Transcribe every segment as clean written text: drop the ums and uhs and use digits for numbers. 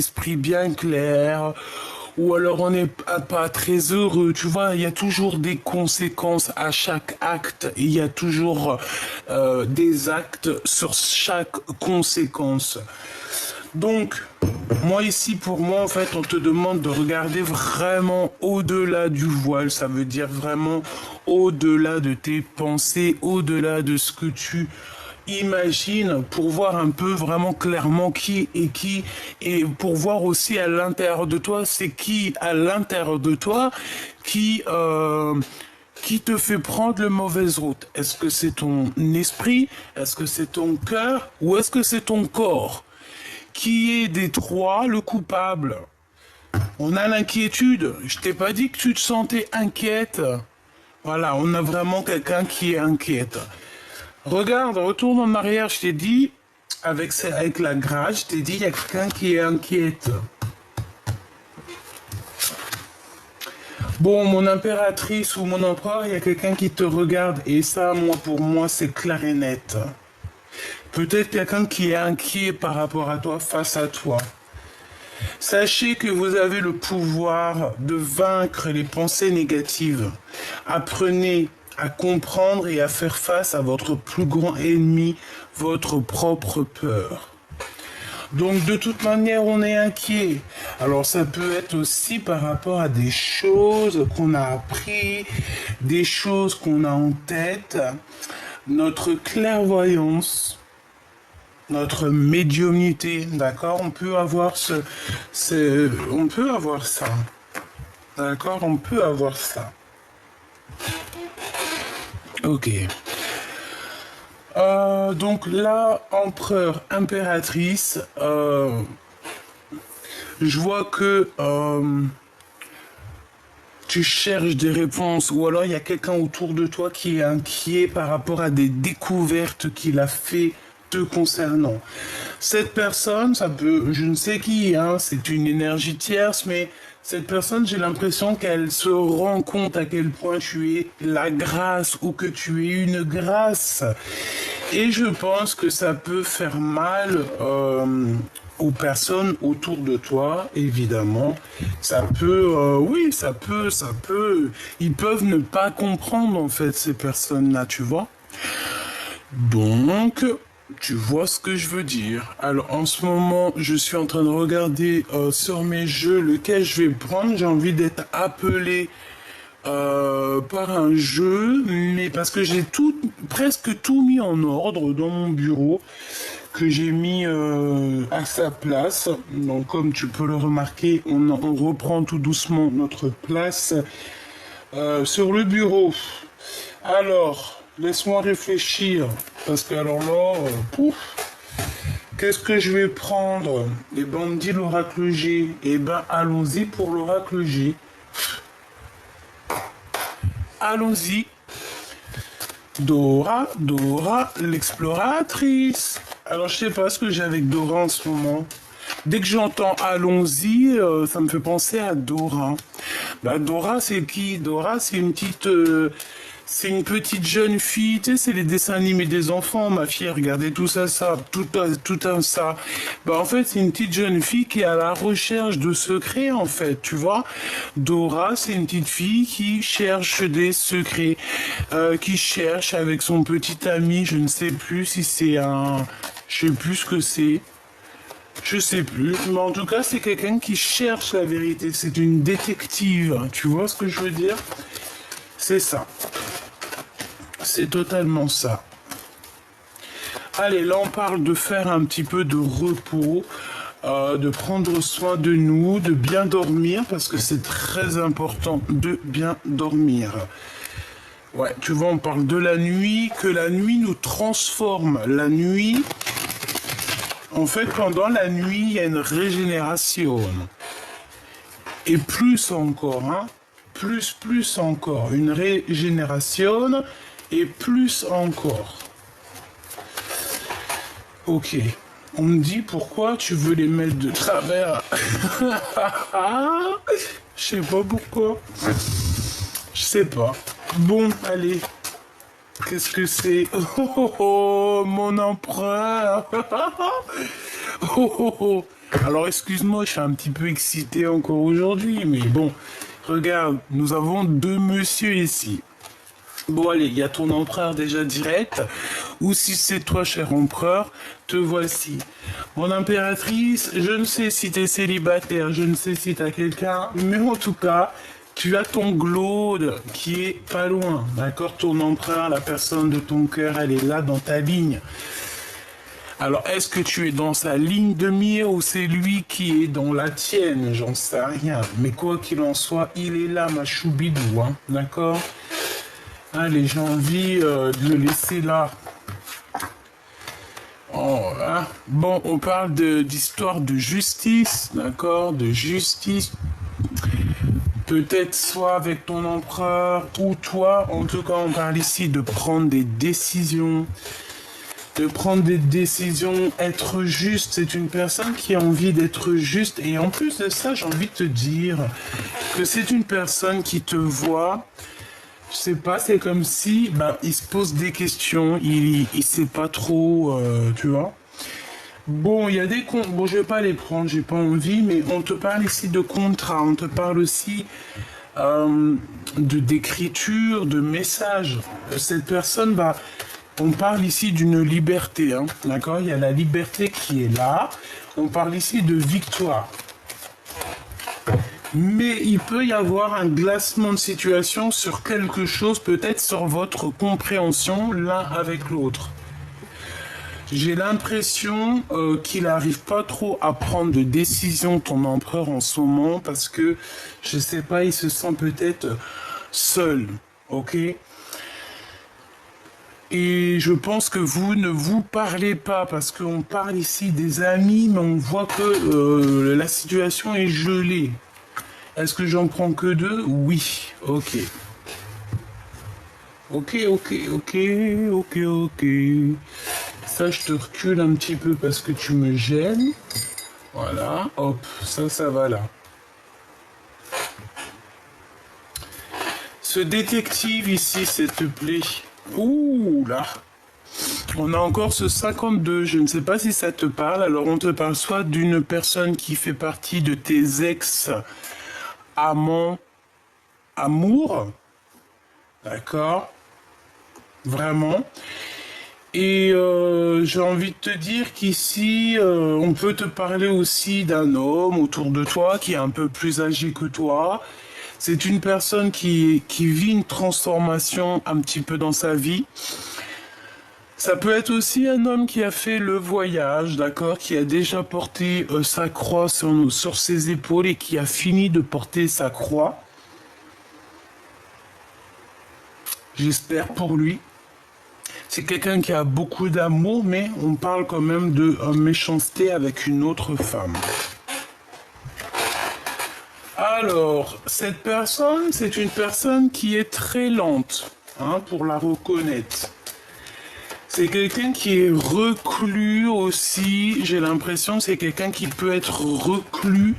esprit bien clair, ou alors on n'est pas très heureux. Tu vois, il y a toujours des conséquences à chaque acte. Il y a toujours des actes sur chaque conséquence. Donc, moi ici, pour moi, en fait, on te demande de regarder vraiment au-delà du voile. Ça veut dire vraiment au-delà de tes pensées, au-delà de ce que tu imagines, pour voir un peu vraiment clairement qui est qui, et pour voir aussi à l'intérieur de toi, c'est qui à l'intérieur de toi qui te fait prendre la mauvaise route. Est-ce que c'est ton esprit? Est-ce que c'est ton cœur? Ou est-ce que c'est ton corps? Qui est des trois le coupable? On a l'inquiétude. Je t'ai pas dit que tu te sentais inquiète. Voilà, on a vraiment quelqu'un qui est inquiète. Regarde, retourne en arrière, je t'ai dit, avec la grâce, je t'ai dit, il y a quelqu'un qui est inquiète. Bon, mon impératrice ou mon empereur, il y a quelqu'un qui te regarde. Et ça, moi, pour moi, c'est clair et net. Peut-être quelqu'un qui est inquiet par rapport à toi, face à toi. Sachez que vous avez le pouvoir de vaincre les pensées négatives. Apprenez à comprendre et à faire face à votre plus grand ennemi, votre propre peur. Donc de toute manière, on est inquiet. Alors ça peut être aussi par rapport à des choses qu'on a appris, des choses qu'on a en tête, notre clairvoyance, notre médiumnité, d'accord? On peut avoir on peut avoir ça, d'accord? On peut avoir ça. Ok. Donc là, empereur, impératrice, je vois que tu cherches des réponses, ou alors il y a quelqu'un autour de toi qui est inquiet par rapport à des découvertes qu'il a fait te concernant. Cette personne, ça peut, je ne sais qui, hein, c'est une énergie tierce, mais cette personne, j'ai l'impression qu'elle se rend compte à quel point tu es la grâce ou que tu es une grâce. Et je pense que ça peut faire mal aux personnes autour de toi, évidemment. Ça peut, oui, ça peut. Ils peuvent ne pas comprendre, en fait, ces personnes-là, tu vois. Donc, tu vois ce que je veux dire. Alors, en ce moment, je suis en train de regarder sur mes jeux lequel je vais prendre. J'ai envie d'être appelé par un jeu, mais parce que j'ai presque tout mis en ordre dans mon bureau, que j'ai mis à sa place. Donc, comme tu peux le remarquer, on reprend tout doucement notre place sur le bureau. Alors, laisse-moi réfléchir, parce que alors là, pouf, qu'est-ce que je vais prendre? Eh ben, on me dit l'oracle G. Eh ben, allons-y pour l'oracle G. Allons-y. Dora, l'exploratrice. Alors, je sais pas ce que j'ai avec Dora en ce moment. Dès que j'entends allons-y, ça me fait penser à Dora. Bah, Dora, c'est qui? Dora, c'est une petite... c'est une petite jeune fille, tu sais, c'est les dessins animés des enfants, ma fille, regardez tout ça, tout un ça. Bah, en fait, c'est une petite jeune fille qui est à la recherche de secrets, en fait, tu vois. Dora, c'est une petite fille qui cherche des secrets, qui cherche avec son petit ami, je ne sais plus si c'est je sais plus ce que c'est. Je sais plus, mais en tout cas, c'est quelqu'un qui cherche la vérité. C'est une détective, tu vois ce que je veux dire? C'est ça. C'est totalement ça. Allez, là on parle de faire un petit peu de repos, de prendre soin de nous, de bien dormir, parce que c'est très important de bien dormir. Ouais, tu vois, on parle de la nuit, que la nuit nous transforme. La nuit, en fait, pendant la nuit, il y a une régénération. Et plus encore, hein, plus encore, une régénération et plus encore. Ok, on me dit pourquoi tu veux les mettre de travers. Je sais pas pourquoi. Je sais pas. Bon, allez. Qu'est-ce que c'est? Oh, mon empereur. Oh, oh, oh. Alors excuse-moi, je suis un petit peu excité encore aujourd'hui, mais bon, regarde, nous avons deux messieurs ici. Bon allez, il y a ton empereur déjà direct, ou si c'est toi, cher empereur, te voici. Mon impératrice, je ne sais si t'es célibataire, je ne sais si t'as quelqu'un, mais en tout cas, tu as ton Glaude qui est pas loin, d'accord? Ton empereur, la personne de ton cœur, elle est là dans ta ligne. Alors, est-ce que tu es dans sa ligne de mire ou c'est lui qui est dans la tienne? J'en sais rien. Mais quoi qu'il en soit, il est là, ma choubidou, hein, d'accord? Allez, j'ai envie de le laisser là. Oh, hein. Bon, on parle d'histoire de justice, d'accord? De justice. Peut-être soit avec ton empereur ou toi. En tout cas, on parle ici de prendre des décisions. De prendre des décisions, être juste. C'est une personne qui a envie d'être juste. Et en plus de ça, j'ai envie de te dire que c'est une personne qui te voit. Je sais pas, c'est comme si il se pose des questions, il sait pas trop, tu vois. Bon, il y a des comptes, bon, je vais pas les prendre, j'ai pas envie, mais on te parle ici de contrat, on te parle aussi d'écriture, de message. Cette personne, on parle ici d'une liberté, hein, d'accord? Il y a la liberté qui est là. On parle ici de victoire. Mais il peut y avoir un glacement de situation sur quelque chose, peut-être sur votre compréhension l'un avec l'autre. J'ai l'impression qu'il n'arrive pas trop à prendre de décision, ton empereur, en ce moment, parce que, je sais pas, il se sent peut-être seul, ok? Et je pense que vous ne vous parlez pas, parce qu'on parle ici des amis, mais on voit que la situation est gelée. Est-ce que j'en prends que deux? Oui. Ok. Ok, ok, ok, ok, ok. Ça, je te recule un petit peu parce que tu me gênes. Voilà. Hop, ça va là. Ce détective ici, s'il te plaît. Ouh là. On a encore ce 52. Je ne sais pas si ça te parle. Alors, on te parle soit d'une personne qui fait partie de tes ex-amants, amour. D'accord? Vraiment. Et j'ai envie de te dire qu'ici, on peut te parler aussi d'un homme autour de toi qui est un peu plus âgé que toi. C'est une personne qui vit une transformation un petit peu dans sa vie. Ça peut être aussi un homme qui a fait le voyage, d'accord, qui a déjà porté sa croix sur ses épaules et qui a fini de porter sa croix. J'espère pour lui. C'est quelqu'un qui a beaucoup d'amour, mais on parle quand même de méchanceté avec une autre femme. Alors, cette personne, c'est une personne qui est très lente, hein, pour la reconnaître. C'est quelqu'un qui est reclus aussi. J'ai l'impression que c'est quelqu'un qui peut être reclus.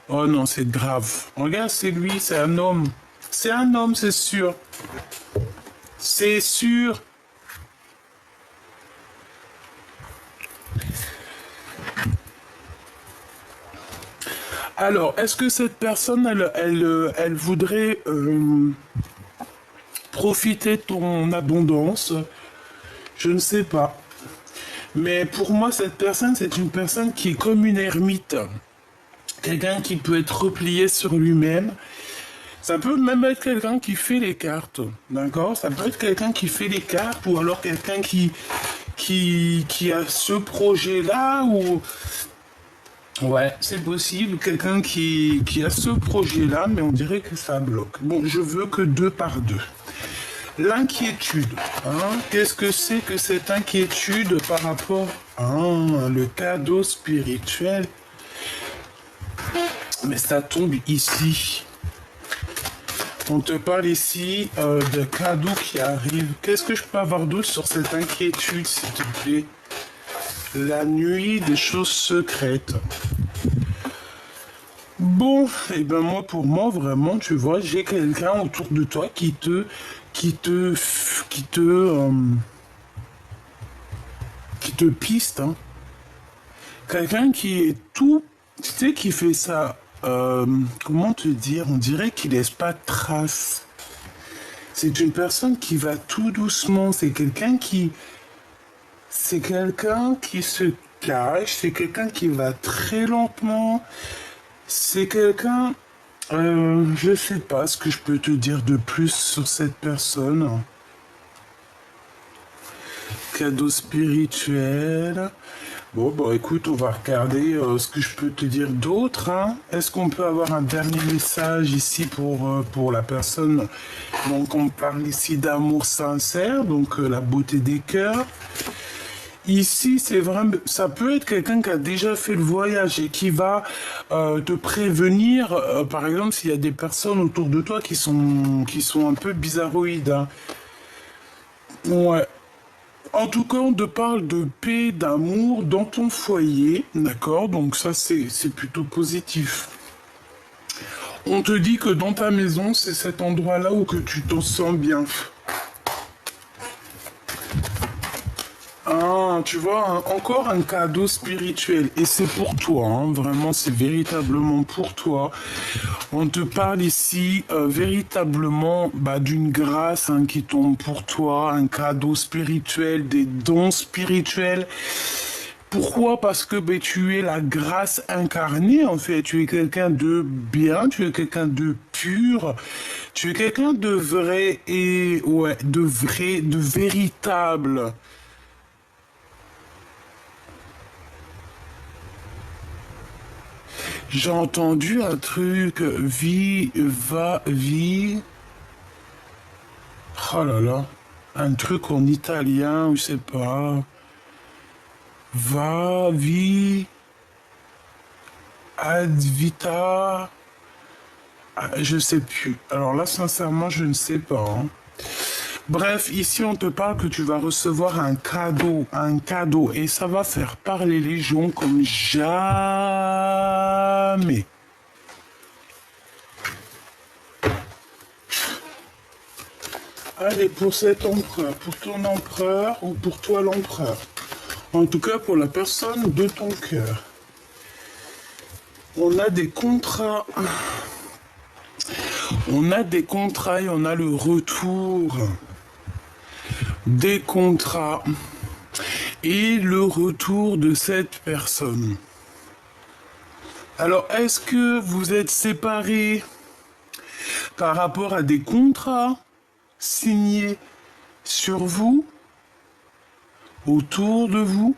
Oh non, c'est grave. Regarde, c'est lui, c'est un homme. C'est un homme, c'est sûr. C'est sûr. Alors, est-ce que cette personne, elle voudrait profiter de ton abondance? Je ne sais pas. Mais pour moi, cette personne, c'est une personne qui est comme une ermite. Quelqu'un qui peut être replié sur lui-même. Ça peut même être quelqu'un qui fait les cartes. D'accord? Ça peut être quelqu'un qui fait les cartes ou alors quelqu'un qui a ce projet-là ou... Ouais, c'est possible. Quelqu'un qui a ce projet-là, mais on dirait que ça bloque. Bon, je veux que deux par deux. L'inquiétude. Hein? Qu'est-ce que c'est que cette inquiétude par rapport à le cadeau spirituel? Mais ça tombe ici. On te parle ici de cadeaux qui arrivent. Qu'est-ce que je peux avoir d'autre sur cette inquiétude, s'il te plaît? La nuit des choses secrètes. Bon, et ben moi, pour moi, vraiment, tu vois, j'ai quelqu'un autour de toi qui te piste, hein, Quelqu'un qui est tout, tu sais, qui fait ça, comment te dire, on dirait qu'il laisse pas de traces. C'est une personne qui va tout doucement, c'est quelqu'un qui se cache, c'est quelqu'un qui va très lentement, c'est quelqu'un, je sais pas ce que je peux te dire de plus sur cette personne. Cadeau spirituel. Bon, bah écoute, on va regarder ce que je peux te dire d'autre. Hein. Est-ce qu'on peut avoir un dernier message ici pour la personne? Donc, on parle ici d'amour sincère, donc la beauté des cœurs. Ici, c'est vraiment, ça peut être quelqu'un qui a déjà fait le voyage et qui va te prévenir, par exemple, s'il y a des personnes autour de toi qui sont un peu bizarroïdes. Hein. Ouais. En tout cas, on te parle de paix, d'amour dans ton foyer, d'accord? Donc ça, c'est plutôt positif. On te dit que dans ta maison, c'est cet endroit-là où que tu te sens bien. Ah, tu vois, encore un cadeau spirituel. Et c'est pour toi, hein, vraiment, c'est véritablement pour toi. On te parle ici véritablement d'une grâce hein, qui tombe pour toi, un cadeau spirituel, des dons spirituels. Pourquoi? Parce que tu es la grâce incarnée, en fait. Tu es quelqu'un de bien, tu es quelqu'un de pur, tu es quelqu'un de vrai et, ouais, de vrai, de véritable. J'ai entendu un truc, vie. Oh là là, un truc en italien, je sais pas. Va, vi, ad vita. Ah, je sais plus. Alors là, sincèrement, je ne sais pas. Hein. Bref, ici, on te parle que tu vas recevoir un cadeau, et ça va faire parler les gens comme jamais. Allez, pour cet empereur, pour ton empereur ou pour toi l'empereur. En tout cas, pour la personne de ton cœur. On a des contrats. On a des contrats et on a le retour des contrats et le retour de cette personne. Alors, est-ce que vous êtes séparés par rapport à des contrats signés sur vous, autour de vous?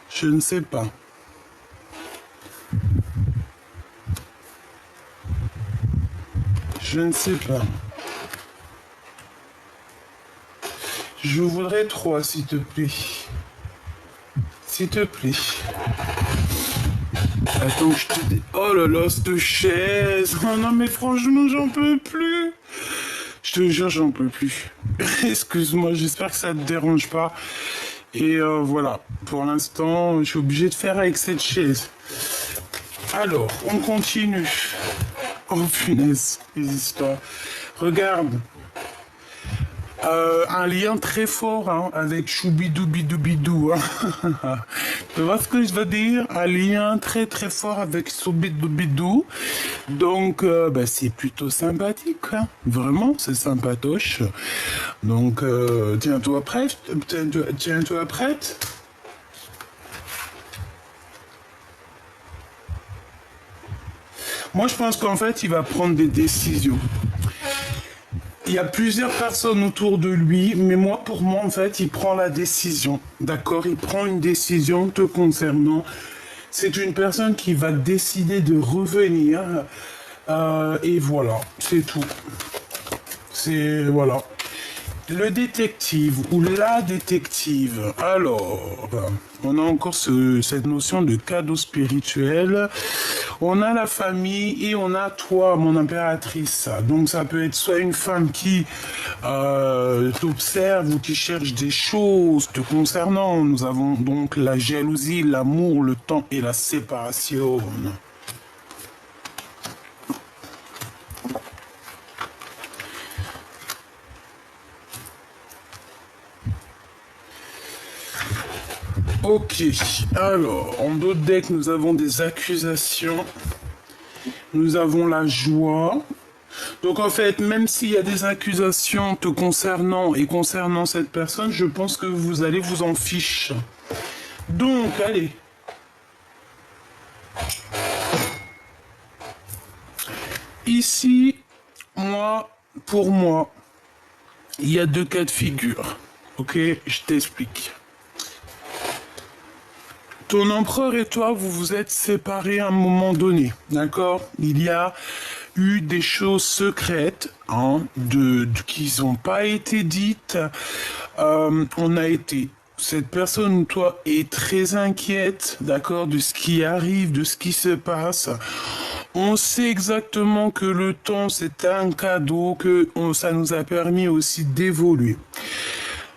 Je ne sais pas. Je ne sais pas. Je voudrais 3, s'il te plaît. S'il te plaît. Attends, je te dis. Oh là là, cette chaise. Oh non, mais franchement, j'en peux plus. Je te jure, j'en peux plus. Excuse-moi, j'espère que ça te dérange pas. Et voilà, pour l'instant, je suis obligé de faire avec cette chaise. Alors, on continue. Oh punaise, les histoires. Regarde. Un lien très fort hein, avec Choubidoubidou. Hein. Tu vois ce que je veux dire? Un lien très très fort avec Choubidoubidou. Donc, c'est plutôt sympathique. Hein. Vraiment, c'est sympatoche. Donc, tiens-toi prête. Tiens-toi prête. Moi, je pense qu'en fait, il va prendre des décisions. Il y a plusieurs personnes autour de lui, mais pour moi, en fait, il prend la décision. D'accord? Il prend une décision te concernant. C'est une personne qui va décider de revenir. Et voilà, c'est tout. Voilà. Le détective ou la détective. Alors, on a encore cette notion de cadeau spirituel. On a la famille et on a toi, mon impératrice. Donc ça peut être soit une femme qui t'observe ou qui cherche des choses te concernant. Nous avons donc la jalousie, l'amour, le temps et la séparation. Ok, alors, en d'autres decks, nous avons des accusations, nous avons la joie. Donc en fait, même s'il y a des accusations te concernant et concernant cette personne, je pense que vous allez vous en fiche. Donc, allez. Ici, pour moi, il y a deux cas de figure. Ok, je t'explique. Ton empereur et toi, vous vous êtes séparés à un moment donné, d'accord? Il y a eu des choses secrètes qui n'ont pas été dites. Cette personne ou toi est très inquiète, d'accord, de ce qui arrive, de ce qui se passe. On sait exactement que le temps, c'est un cadeau, ça nous a permis aussi d'évoluer.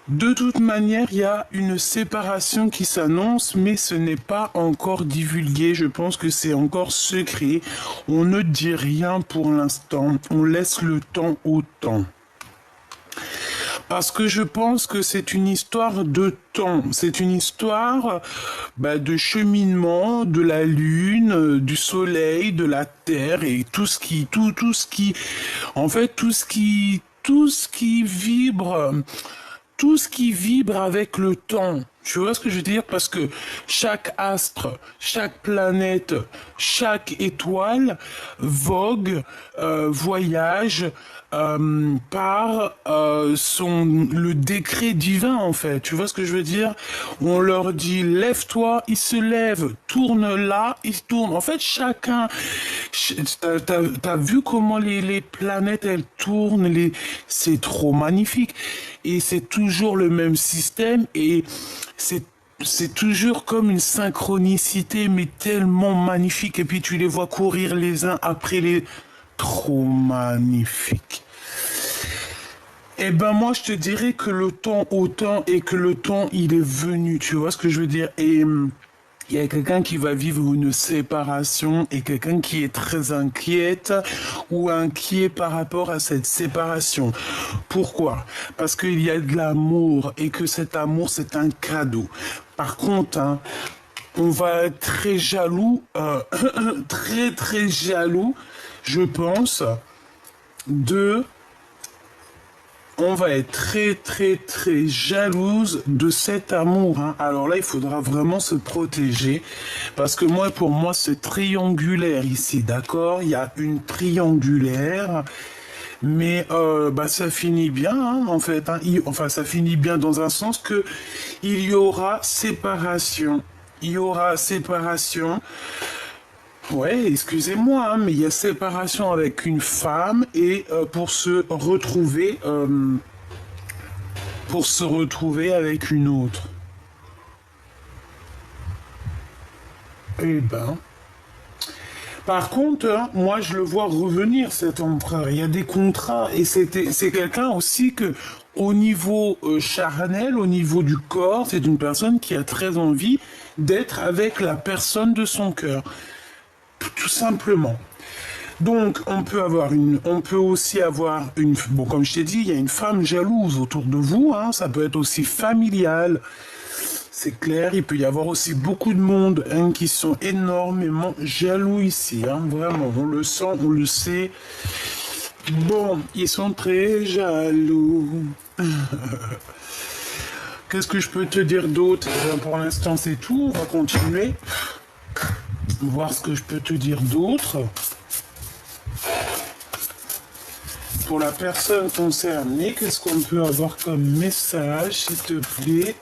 De toute manière, il y a une séparation qui s'annonce, mais ce n'est pas encore divulgué. Je pense que c'est encore secret. On ne dit rien pour l'instant. On laisse le temps au temps. Parce que je pense que c'est une histoire de temps. C'est une histoire de cheminement, de la lune, du soleil, de la terre et tout ce qui vibre. Tout ce qui vibre avec le temps. Tu vois ce que je veux dire? Parce que chaque astre, chaque planète, chaque étoile vogue, voyage par le décret divin en fait. Tu vois ce que je veux dire? On leur dit lève-toi, ils se lèvent, tourne là, ils tournent. En fait, chacun, t'as vu comment les planètes elles tournent, c'est trop magnifique. Et c'est toujours le même système et c'est toujours comme une synchronicité, mais tellement magnifique. Et puis tu les vois courir les uns après les... Trop magnifique. Eh ben moi je te dirais que le temps autant et que le temps il est venu. Tu vois ce que je veux dire? Et il y a quelqu'un qui va vivre une séparation et quelqu'un qui est très inquiète ou inquiet par rapport à cette séparation. Pourquoi? Parce qu'il y a de l'amour et que cet amour c'est un cadeau. Par contre, on va être très jaloux, très très jaloux, je pense, on va être très très très jalouse de cet amour. Alors là, il faudra vraiment se protéger parce que pour moi, c'est triangulaire ici, d'accord? Il y a une triangulaire, mais ça finit bien en fait. Ça finit bien dans un sens que il y aura séparation. Il y aura séparation. Ouais, excusez-moi, mais il y a séparation avec une femme et pour se retrouver avec une autre. Eh ben. Par contre, moi je le vois revenir cet empereur. Il y a des contrats et c'est quelqu'un aussi que au niveau charnel, au niveau du corps, c'est une personne qui a très envie d'être avec la personne de son cœur. Tout simplement. Donc, on peut aussi avoir comme je t'ai dit, il y a une femme jalouse autour de vous, ça peut être aussi familial. C'est clair, il peut y avoir aussi beaucoup de monde qui sont énormément jaloux ici, vraiment, on le sent, on le sait. Bon, ils sont très jaloux. Qu'est-ce que je peux te dire d'autre? Pour l'instant, c'est tout, on va continuer. Voir ce que je peux te dire d'autre. Pour la personne concernée, qu'est-ce qu'on peut avoir comme message, s'il te plaît?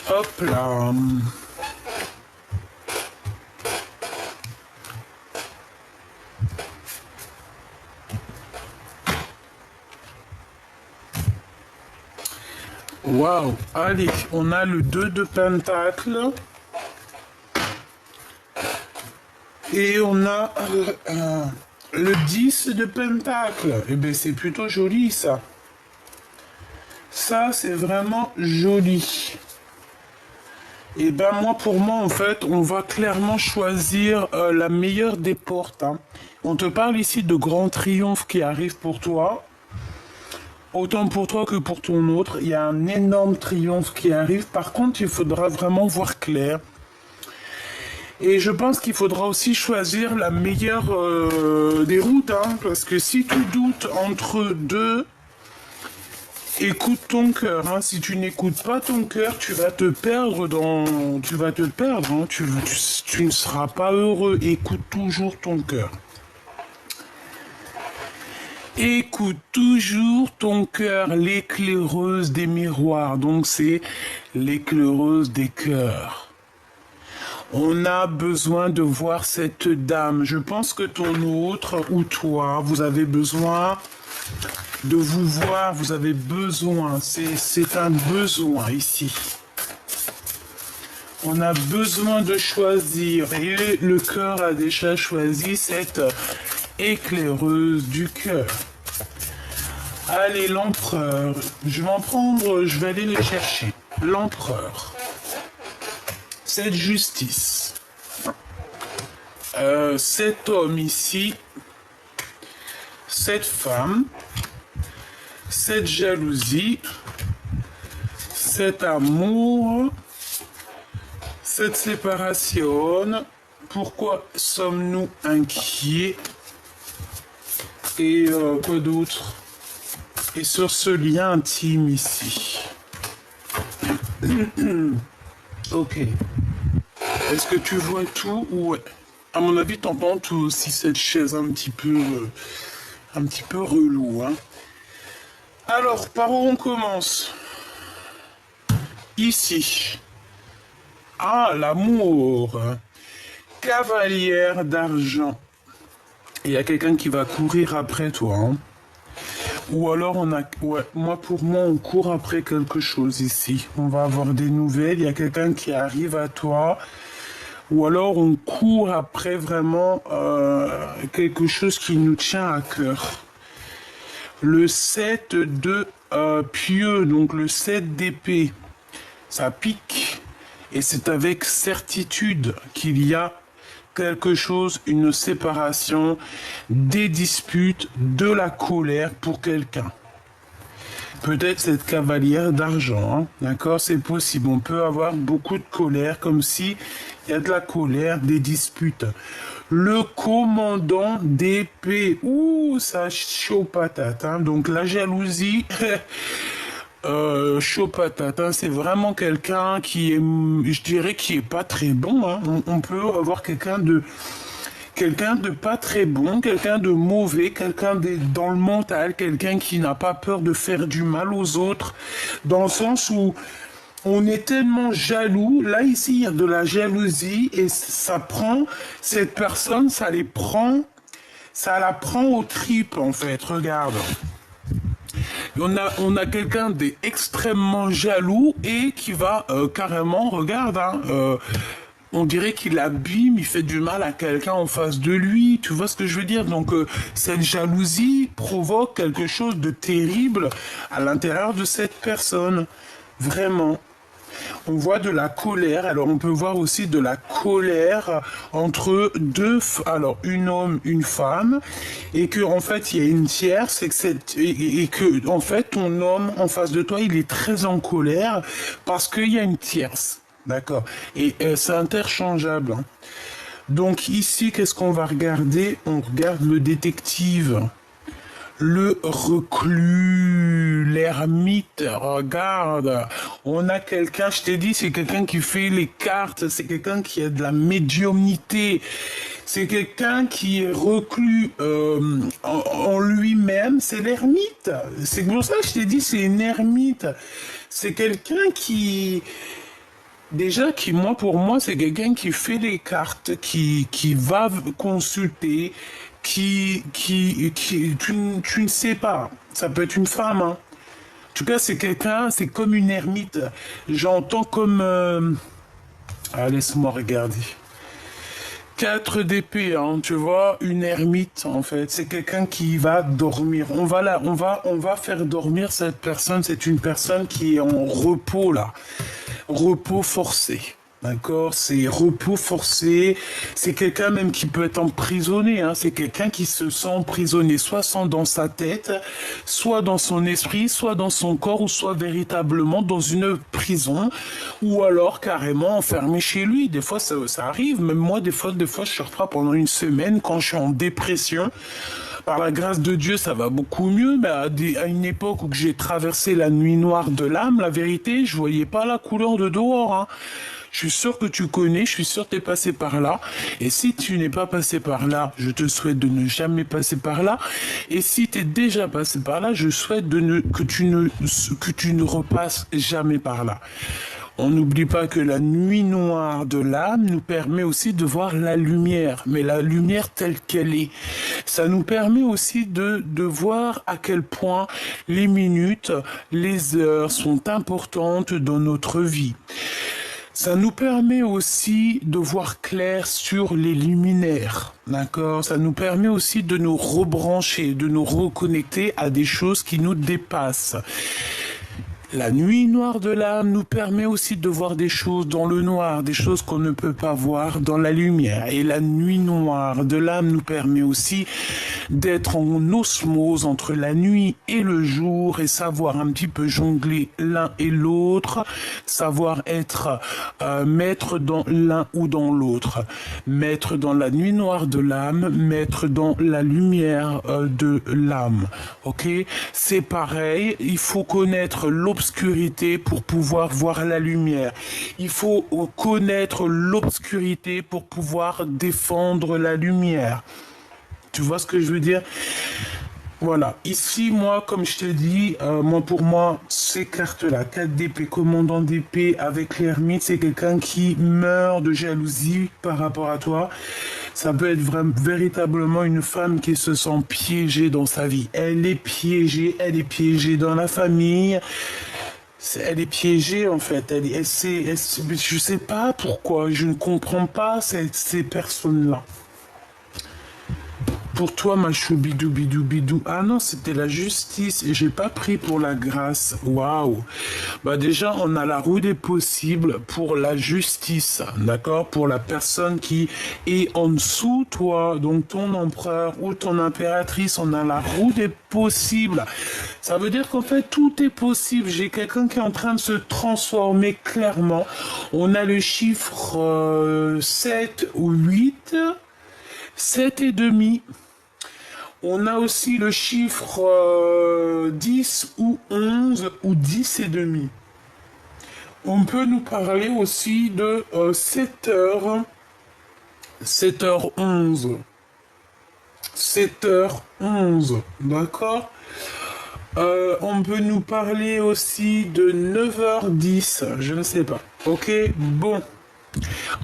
Hop là. Waouh, allez, on a le 2 de pentacle. Et on a le 10 de pentacle. Eh bien, c'est plutôt joli, ça. Ça, c'est vraiment joli. Et ben moi, pour moi, en fait, on va clairement choisir la meilleure des portes, hein. On te parle ici de grands triomphes qui arrivent pour toi. Autant pour toi que pour ton autre, il y a un énorme triomphe qui arrive. Par contre, il faudra vraiment voir clair. Et je pense qu'il faudra aussi choisir la meilleure des routes, hein, parce que si tu doutes entre deux, écoute ton cœur. Hein. Si tu n'écoutes pas ton cœur, tu vas te perdre tu vas te perdre. Hein. Tu ne seras pas heureux. Écoute toujours ton cœur. Écoute toujours ton cœur, l'éclaireuse des miroirs. Donc c'est l'éclaireuse des cœurs. On a besoin de voir cette dame. Je pense que ton autre ou toi, vous avez besoin de vous voir. Vous avez besoin. C'est un besoin ici. On a besoin de choisir. Et le cœur a déjà choisi cette éclaireuse du cœur. Allez, l'empereur. Je vais aller le chercher. L'empereur. Cette justice, cet homme ici, cette femme, cette jalousie, cet amour, cette séparation. Pourquoi sommes-nous inquiets? Et quoi d'autre? Et sur ce lien intime ici. Ok. Est-ce que tu vois tout ou à mon avis t'entends tout aussi cette chaise un petit peu relou, hein. Alors par où on commence? Ici. Ah, l'amour. Cavalière d'argent. Il y a quelqu'un qui va courir après toi, hein. Ou alors pour moi on court après quelque chose ici. On va avoir des nouvelles, il y a quelqu'un qui arrive à toi. Ou alors on court après vraiment quelque chose qui nous tient à cœur. Le 7 de pieux, donc le 7 d'épée, ça pique. Et c'est avec certitude qu'il y a quelque chose, une séparation, des disputes, de la colère pour quelqu'un. Peut-être cette cavalière d'argent, hein, d'accord, c'est possible. On peut avoir beaucoup de colère, comme si il y a de la colère, des disputes. Le commandant d'épée, ouh, ça chaud patate, hein. Donc la jalousie, chaud patate, hein. C'est vraiment quelqu'un qui est, je dirais, qui est pas très bon, hein. On peut avoir quelqu'un de pas très bon, quelqu'un de mauvais, dans le mental, quelqu'un qui n'a pas peur de faire du mal aux autres, dans le sens où on est tellement jaloux. Là, ici, il y a de la jalousie et ça prend cette personne, ça la prend aux tripes, en fait. Regarde. On a quelqu'un d'extrêmement jaloux et qui va carrément, regarde, hein, on dirait qu'il abîme, il fait du mal à quelqu'un en face de lui. Tu vois ce que je veux dire? Donc, cette jalousie provoque quelque chose de terrible à l'intérieur de cette personne. Vraiment. On voit de la colère. Alors, on peut voir aussi de la colère entre deux, alors, un homme, une femme, et que, en fait, il y a une tierce, et que, en fait, ton homme en face de toi, il est très en colère parce qu'il y a une tierce. D'accord. Et c'est interchangeable, hein. Donc ici, qu'est-ce qu'on va regarder? On regarde le détective, le reclus, l'ermite. Regarde, on a quelqu'un, je t'ai dit, c'est quelqu'un qui fait les cartes, c'est quelqu'un qui a de la médiumnité. C'est quelqu'un qui est reclus en lui-même, c'est l'ermite. C'est pour ça que je t'ai dit, c'est une ermite. C'est quelqu'un qui... Déjà, pour moi, c'est quelqu'un qui fait les cartes, qui va consulter, tu ne sais pas. Ça peut être une femme, hein. En tout cas, c'est quelqu'un, c'est comme une ermite. J'entends comme... Ah, laisse-moi regarder. 4 d'épée, hein, tu vois, une ermite, en fait. C'est quelqu'un qui va dormir. On va faire dormir cette personne. C'est une personne qui est en repos, là. Repos forcé. D'accord, c'est repos forcé, c'est quelqu'un même qui peut être emprisonné, hein. C'est quelqu'un qui se sent emprisonné, dans sa tête, soit dans son esprit, soit dans son corps, ou soit véritablement dans une prison, ou alors carrément enfermé chez lui. Des fois, ça arrive, même moi, des fois, je sors pas pendant une semaine quand je suis en dépression. Par la grâce de Dieu, ça va beaucoup mieux, mais à une époque où j'ai traversé la nuit noire de l'âme, la vérité, je voyais pas la couleur de dehors, hein. Je suis sûr que tu connais, je suis sûr que tu es passé par là. Et si tu n'es pas passé par là, je te souhaite de ne jamais passer par là. Et si tu es déjà passé par là, je souhaite que tu ne repasses jamais par là. On n'oublie pas que la nuit noire de l'âme nous permet aussi de voir la lumière, mais la lumière telle qu'elle est. Ça nous permet aussi de voir à quel point les minutes, les heures sont importantes dans notre vie. Ça nous permet aussi de voir clair sur les luminaires, d'accord? Ça nous permet aussi de nous rebrancher, de nous reconnecter à des choses qui nous dépassent. La nuit noire de l'âme nous permet aussi de voir des choses dans le noir, des choses qu'on ne peut pas voir dans la lumière. Et la nuit noire de l'âme nous permet aussi d'être en osmose entre la nuit et le jour et savoir un petit peu jongler l'un et l'autre, savoir être maître dans l'un ou dans l'autre, maître dans la nuit noire de l'âme, maître dans la lumière de l'âme. Ok? C'est pareil, il faut connaître l'obscurité pour pouvoir voir la lumière. Il faut connaître l'obscurité pour pouvoir défendre la lumière. Tu vois ce que je veux dire? Voilà. Ici, moi, comme je te dis, pour moi, ces cartes-là, 4 d'épée, commandant d'épée avec l'ermite, c'est quelqu'un qui meurt de jalousie par rapport à toi. Ça peut être véritablement une femme qui se sent piégée dans sa vie. Elle est piégée dans la famille. Elle est piégée en fait. Je sais pas pourquoi. Je ne comprends pas ces personnes-là. Pour toi, ma choubidou bidou bidou. Ah non, c'était la justice et j'ai pas pris pour la grâce. Waouh. Bah déjà, on a la roue des possibles pour la justice, d'accord? Pour la personne qui est en dessous toi, donc ton empereur ou ton impératrice, on a la roue des possibles. Ça veut dire qu'en fait, tout est possible. J'ai quelqu'un qui est en train de se transformer clairement. On a le chiffre 7 ou 8, 7 et demi. On a aussi le chiffre 10 ou 11 ou 10 et demi. On peut nous parler aussi de 7h, 7h11. 7h11, d'accord? On peut nous parler aussi de 9h10, je ne sais pas. Ok, bon.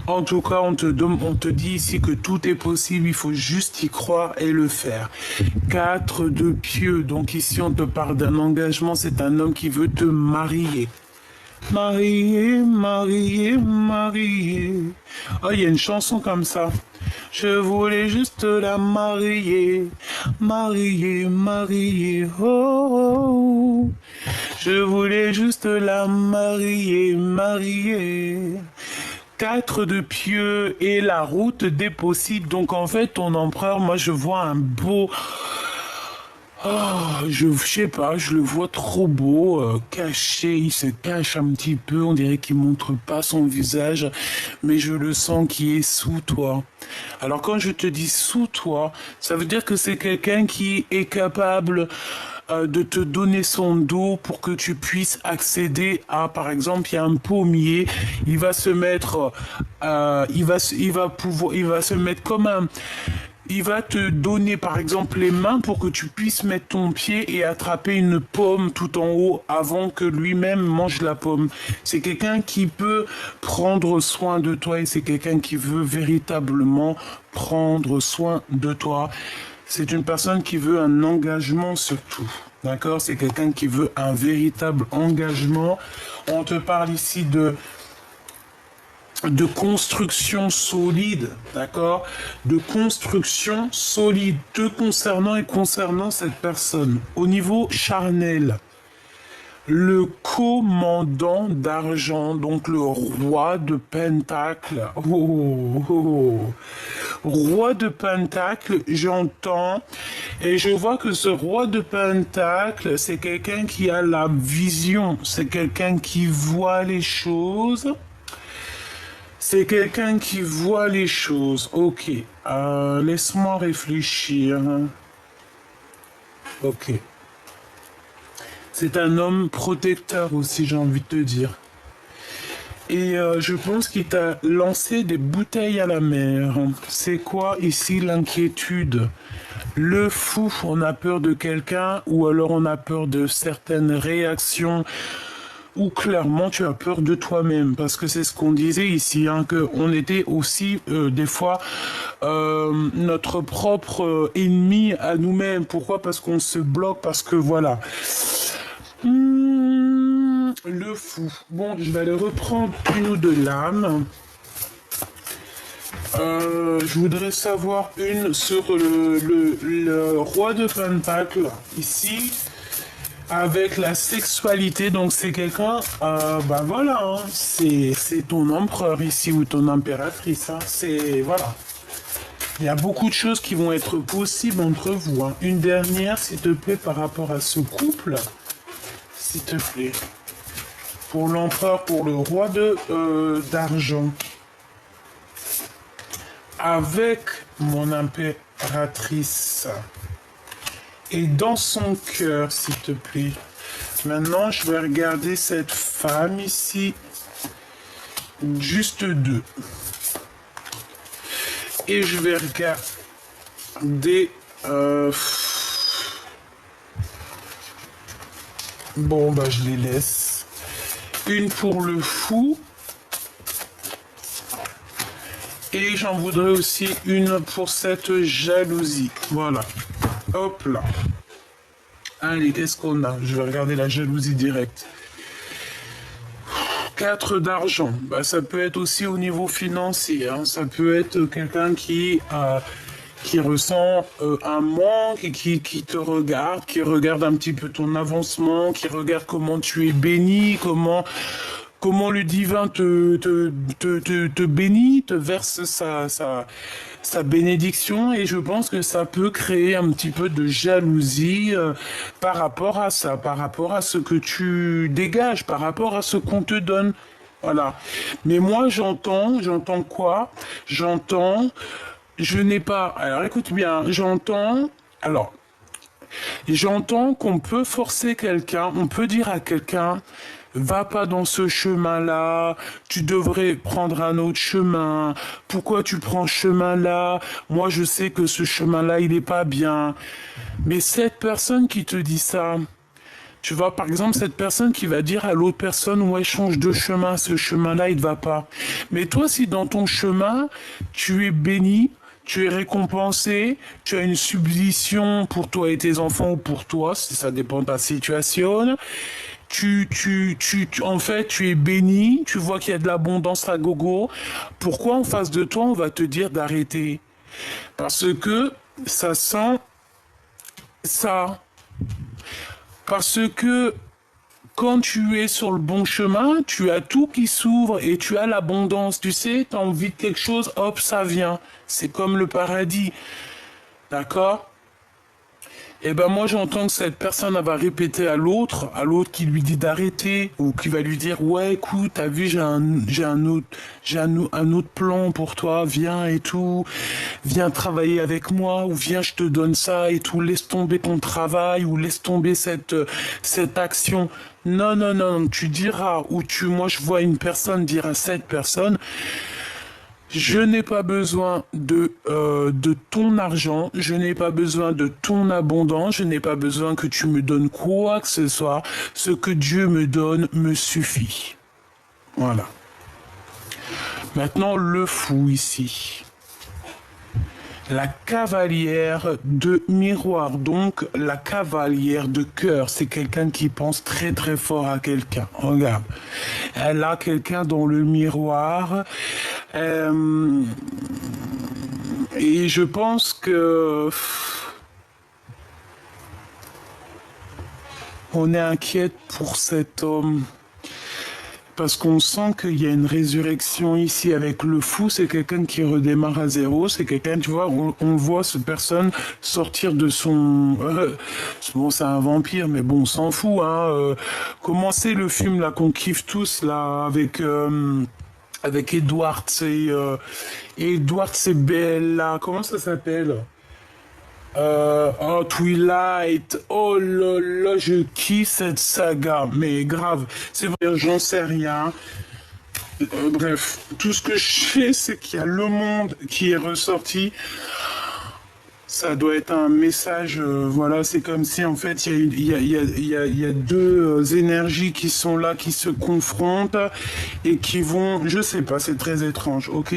En tout cas, on te dit ici que tout est possible, il faut juste y croire et le faire. 4 de pieux, donc ici on te parle d'un engagement, c'est un homme qui veut te marier. Marier, marier, marier. Oh, il y a une chanson comme ça. Je voulais juste la marier, marier, marier, oh, oh. Je voulais juste la marier, marier. 4 de pieux et la route des possibles. Donc en fait, ton empereur, moi je vois un beau... Oh, je sais pas, je le vois trop beau, caché, il se cache un petit peu, on dirait qu'il montre pas son visage, mais je le sens qui est sous toi. Alors quand je te dis sous toi, ça veut dire que c'est quelqu'un qui est capable de te donner son dos pour que tu puisses accéder à, par exemple, il y a un pommier, il va se mettre, il va se mettre comme un... Il va te donner par exemple les mains pour que tu puisses mettre ton pied et attraper une pomme tout en haut avant que lui-même mange la pomme. C'est quelqu'un qui peut prendre soin de toi et c'est quelqu'un qui veut véritablement prendre soin de toi. C'est une personne qui veut un engagement surtout. D'accord? C'est quelqu'un qui veut un véritable engagement. On te parle ici de construction solide, d'accord? De construction solide, te concernant et concernant cette personne. Au niveau charnel, Le commandant d'argent, donc le roi de Pentacle. Oh, oh, oh. Roi de Pentacle, j'entends. Et je vois que ce roi de Pentacle, c'est quelqu'un qui a la vision. C'est quelqu'un qui voit les choses. C'est quelqu'un qui voit les choses. Ok. Laisse-moi réfléchir. Ok. C'est un homme protecteur aussi, j'ai envie de te dire. Et je pense qu'il t'a lancé des bouteilles à la mer. C'est quoi ici l'inquiétude? Le fou, on a peur de quelqu'un ou alors on a peur de certaines réactions ou clairement tu as peur de toi-même parce que c'est ce qu'on disait ici, hein, qu'on était aussi des fois notre propre ennemi à nous-mêmes. Pourquoi? Parce qu'on se bloque, parce que voilà. Le fou. Bon, je vais aller reprendre une ou deux lames. Je voudrais savoir une sur le roi de Pentacle, ici, avec la sexualité. Donc c'est quelqu'un, bah voilà, hein, c'est ton empereur ici, ou ton impératrice. Hein, c'est, voilà. Il y a beaucoup de choses qui vont être possibles entre vous. Hein. Une dernière, s'il te plaît, par rapport à ce couple, s'il te plaît. Pour l'empereur, pour le roi de d'argent. Avec mon impératrice. Et dans son cœur, s'il te plaît. Maintenant, je vais regarder cette femme ici. Juste deux. Et je vais regarder... Bon, bah je les laisse. Une pour le fou. Et j'en voudrais aussi une pour cette jalousie. Voilà. Hop là. Allez, qu'est-ce qu'on a? Je vais regarder la jalousie directe. 4 d'argent. Bah, ça peut être aussi au niveau financier. Hein. Ça peut être quelqu'un qui ressent un manque et qui te regarde, qui regarde un petit peu ton avancement, qui regarde comment tu es béni, comment le divin te bénit, te verse sa bénédiction, et je pense que ça peut créer un petit peu de jalousie par rapport à ça, par rapport à ce que tu dégages, par rapport à ce qu'on te donne. Voilà. Mais moi, j'entends quoi? Je n'ai pas... Alors écoute bien, j'entends qu'on peut forcer quelqu'un, on peut dire à quelqu'un, va pas dans ce chemin-là, tu devrais prendre un autre chemin, pourquoi tu prends ce chemin-là? Moi je sais que ce chemin-là il est pas bien. Mais cette personne qui te dit ça, tu vois, par exemple, cette personne qui va dire à l'autre personne, ouais, change de chemin, ce chemin-là, il ne va pas. Mais toi, si dans ton chemin, tu es béni, tu es récompensé, tu as une subvention pour toi et tes enfants ou pour toi, si ça dépend de ta situation, en fait, tu es béni, tu vois qu'il y a de l'abondance à gogo. Pourquoi en face de toi, on va te dire d'arrêter? Parce que ça sent ça. Parce que quand tu es sur le bon chemin, tu as tout qui s'ouvre et tu as l'abondance. Tu sais, tu as envie de quelque chose, hop, ça vient. C'est comme le paradis. D'accord? Et ben moi j'entends que cette personne elle va répéter à l'autre qui lui dit d'arrêter, ou qui va lui dire ouais écoute t'as vu j'ai un autre plan pour toi, viens et tout, viens travailler avec moi, ou viens je te donne ça et tout, laisse tomber ton travail, ou laisse tomber cette action. Non non non, tu diras, moi je vois une personne dire à cette personne, je n'ai pas besoin de ton argent, je n'ai pas besoin de ton abondance, je n'ai pas besoin que tu me donnes quoi que ce soit. Ce que Dieu me donne me suffit. Voilà. Maintenant, le fou ici. La cavalière de miroir, donc la cavalière de cœur, c'est quelqu'un qui pense très très fort à quelqu'un. Regarde, elle a quelqu'un dans le miroir, et je pense que On est inquiète pour cet homme. Parce qu'on sent qu'il y a une résurrection ici avec le fou, c'est quelqu'un qui redémarre à zéro, c'est quelqu'un, tu vois, on voit cette personne sortir de son... bon, c'est un vampire, mais bon, on s'en fout, hein. Comment c'est le film, là, qu'on kiffe tous, là, avec Edward, c'est Bella, comment ça s'appelle? Twilight, oh là là, je kiffe cette saga, mais grave, c'est vrai, j'en sais rien. Bref, tout ce que je sais, c'est qu'il y a le monde qui est ressorti. Ça doit être un message, voilà, c'est comme si en fait il y a deux énergies qui sont là, qui se confrontent et qui vont, je sais pas, c'est très étrange, ok.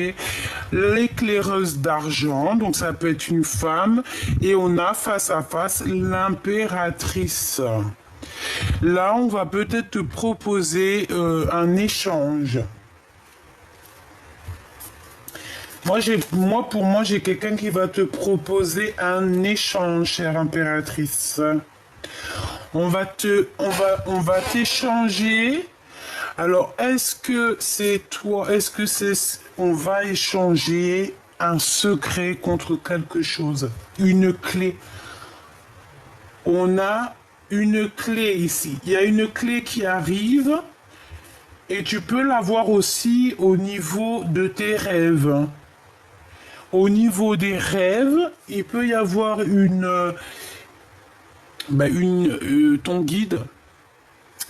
L'éclaireuse d'argent, donc ça peut être une femme, et on a face à face l'impératrice. Là, on va peut-être te proposer un échange. Pour moi, j'ai quelqu'un qui va te proposer un échange, chère impératrice. On va t'échanger. Alors, est-ce que c'est toi, on va échanger un secret contre quelque chose, une clé. On a une clé ici. Il y a une clé qui arrive et tu peux l'avoir aussi au niveau de tes rêves. Au niveau des rêves, il peut y avoir ton guide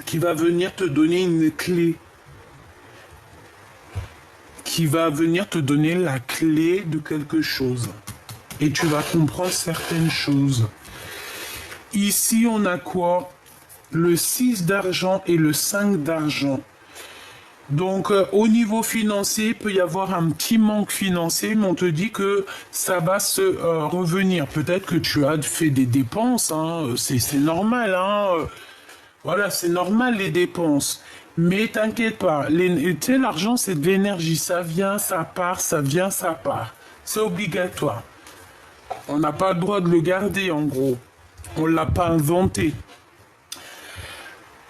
qui va venir te donner une clé. Qui va venir te donner la clé de quelque chose. Et tu vas comprendre certaines choses. Ici, on a quoi? Le 6 d'argent et le 5 d'argent. Donc, au niveau financier, il peut y avoir un petit manque financier, mais on te dit que ça va se revenir. Peut-être que tu as fait des dépenses, hein, c'est normal, hein. Voilà, c'est normal les dépenses. Mais t'inquiète pas, tu sais, l'argent c'est de l'énergie, ça vient, ça part, ça vient, ça part. C'est obligatoire. On n'a pas le droit de le garder en gros. On l'a pas inventé.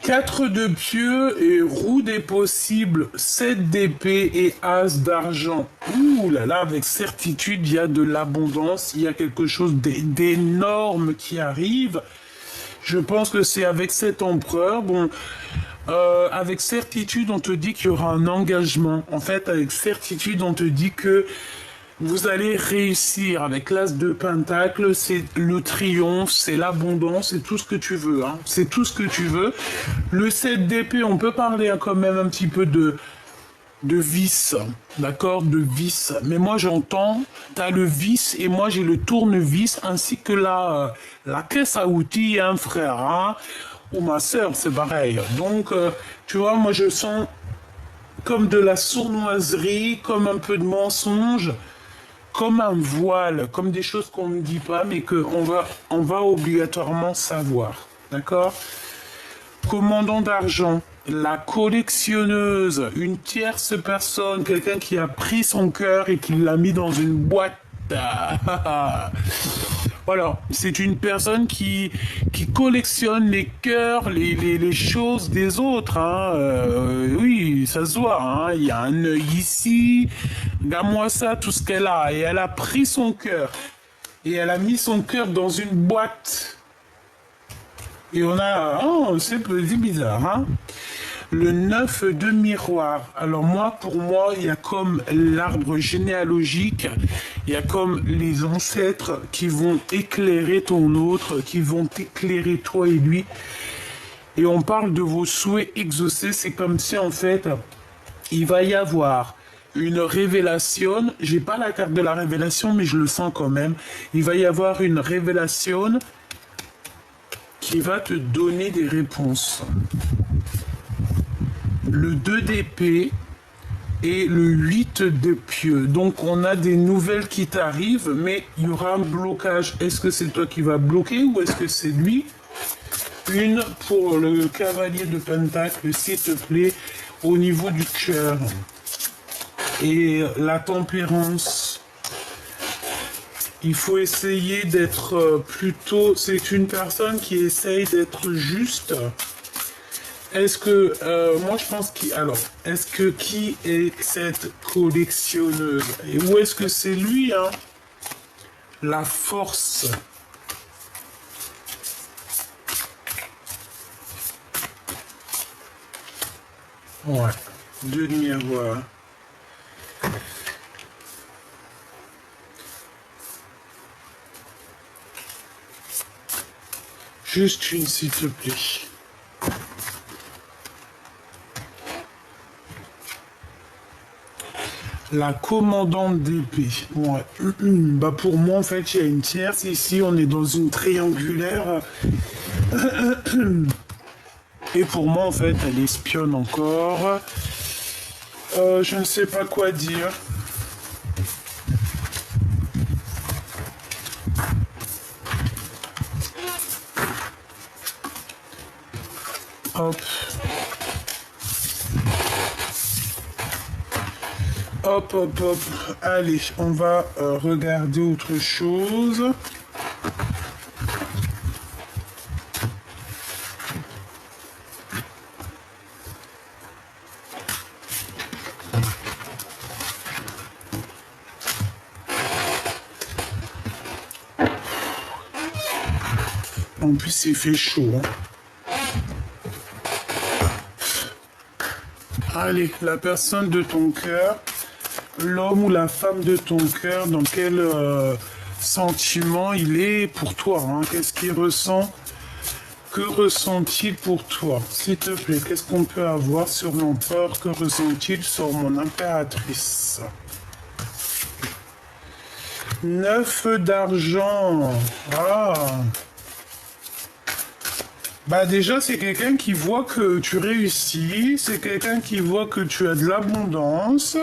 4 de pieux et roue des possibles, 7 d'épée et as d'argent. Ouh là là, avec certitude, il y a de l'abondance, il y a quelque chose d'énorme qui arrive. Je pense que c'est avec cet empereur. Bon, avec certitude, on te dit qu'il y aura un engagement. En fait, avec certitude, on te dit que vous allez réussir. Avec l'as de pentacle, c'est le triomphe, c'est l'abondance, c'est tout ce que tu veux. Hein. C'est tout ce que tu veux. Le 7 d'épée, on peut parler quand même un petit peu de vis, d'accord, de vis. Mais moi j'entends, t'as le vis et moi j'ai le tournevis ainsi que la caisse à outils, un frère, hein, ou ma soeur, c'est pareil. Donc, tu vois, moi je sens comme de la sournoiserie, comme un peu de mensonge, comme un voile, comme des choses qu'on ne dit pas, mais qu'on va obligatoirement savoir, d'accord. Commandant d'argent, la collectionneuse, une tierce personne, quelqu'un qui a pris son cœur et qui l'a mis dans une boîte. Voilà, c'est une personne qui collectionne les cœurs, les choses des autres. Hein. Oui, ça se voit. Hein. Il y a un œil ici. Regarde-moi ça, tout ce qu'elle a. Et elle a pris son cœur. Et elle a mis son cœur dans une boîte. Et on a... Oh, c'est bizarre, hein. Le 9 de miroir. Alors moi, pour moi, il y a comme l'arbre généalogique, il y a comme les ancêtres qui vont éclairer ton autre, qui vont éclairer toi et lui. Et on parle de vos souhaits exaucés. C'est comme si, en fait, il va y avoir une révélation. J'ai pas la carte de la révélation, mais je le sens quand même. Il va y avoir une révélation qui va te donner des réponses. Le 2 d'épée et le 8 de pieux. Donc on a des nouvelles qui t'arrivent, mais il y aura un blocage. Est-ce que c'est toi qui vas bloquer ou est-ce que c'est lui? Une pour le cavalier de pentacle, s'il te plaît, au niveau du cœur. Et la tempérance. Il faut essayer d'être plutôt... C'est une personne qui essaye d'être juste. Est-ce que... moi, je pense qu'il... Alors, est-ce que qui est cette collectionneuse? Et où est-ce que c'est lui, hein? La force. Ouais. Deux miroirs. Juste une, s'il te plaît. La commandante d'épée. Ouais. Bah pour moi, en fait, il y a une tierce. Ici, on est dans une triangulaire. Et pour moi, en fait, elle espionne encore. Je ne sais pas quoi dire. Hop. Hop, hop, hop. Allez, on va regarder autre chose. En plus, il fait chaud. Hein. Allez, la personne de ton cœur, l'homme ou la femme de ton cœur, dans quel sentiment il est pour toi, hein? Qu'est-ce qu'il ressent? Que ressent-il pour toi? S'il te plaît, qu'est-ce qu'on peut avoir sur l'empereur? Que ressent-il sur mon impératrice? 9 d'argent. Ah. Bah déjà, c'est quelqu'un qui voit que tu réussis, c'est quelqu'un qui voit que tu as de l'abondance.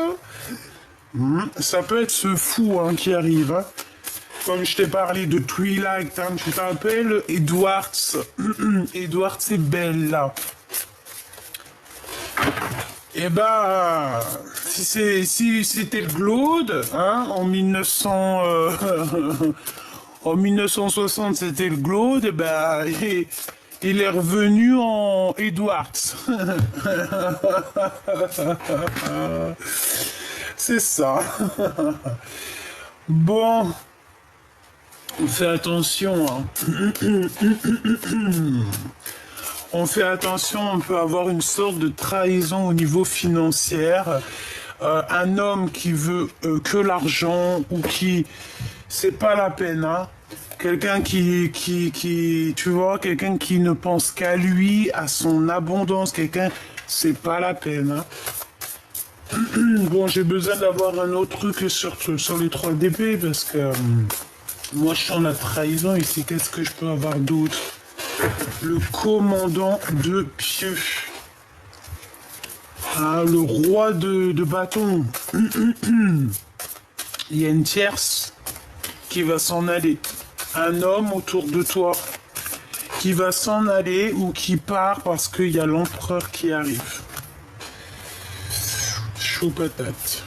Ça peut être ce fou hein, qui arrive. Hein. Comme je t'ai parlé de Twilight, hein, tu t'appelles Edwards. Edwards, c'est Bella. Eh ben, si c'était le Glaude, hein, en 1900, en 1960, c'était le Glaude, eh ben, il est revenu en Edwards. C'est ça. Bon, on fait attention. Hein. On fait attention, on peut avoir une sorte de trahison au niveau financier. Un homme qui veut que l'argent ou qui... C'est pas la peine, hein. Quelqu'un tu vois, quelqu'un qui ne pense qu'à lui, à son abondance, quelqu'un, c'est pas la peine, hein. Bon, j'ai besoin d'avoir un autre truc sur les 3 DP parce que moi je sens la trahison ici. Qu'est-ce que je peux avoir d'autre? Le commandant de pieux. Ah, le roi de bâton. Il y a une tierce qui va s'en aller. Un homme autour de toi qui va s'en aller ou qui part parce qu'il y a l'empereur qui arrive. Chaud patate.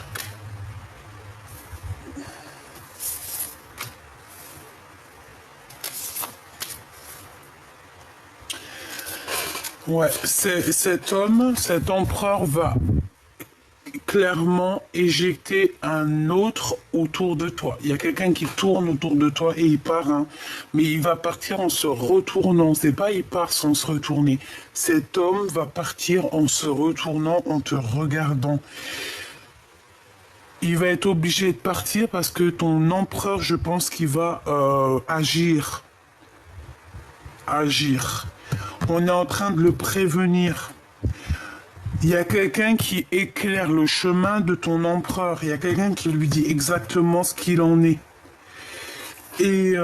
Ouais, cet homme, cet empereur va clairement éjecter un autre autour de toi. Il y a quelqu'un qui tourne autour de toi et il part, hein, mais il va partir en se retournant. C'est pas il part sans se retourner. Cet homme va partir en se retournant, en te regardant. Il va être obligé de partir parce que ton empereur, je pense qu'il va agir. Agir. On est en train de le prévenir. Il y a quelqu'un qui éclaire le chemin de ton empereur. Il y a quelqu'un qui lui dit exactement ce qu'il en est. Et...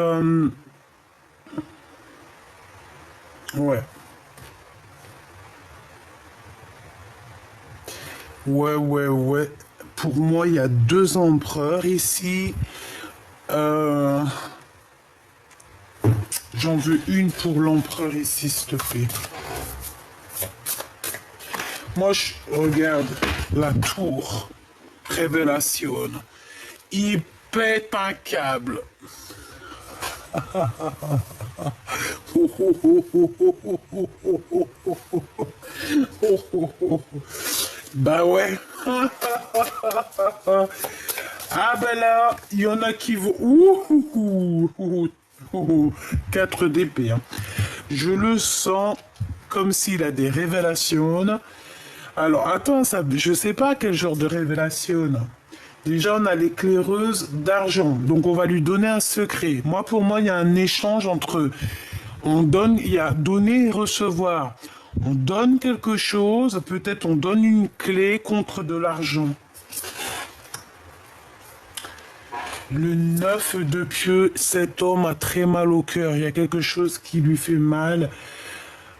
ouais. Ouais. Pour moi, il y a 2 empereurs ici. J'en veux une pour l'empereur ici, s'il te plaît. Moi, je regarde la tour. Révélation. Il pète un câble. Bah ouais. Ah ben là, il y en a qui vont... Ouh, ouh, ouh, ouh, ouh, 4 d'épée. Hein. Je le sens comme s'il a des révélations. Alors attends, ça, je sais pas quel genre de révélation. Déjà, on a l'éclaireuse d'argent. Donc on va lui donner un secret. Moi, pour moi, il y a un échange entre... On donne, il y a donner et recevoir. On donne quelque chose, peut-être on donne une clé contre de l'argent. Le 9 de pieux, cet homme a très mal au cœur. Il y a quelque chose qui lui fait mal.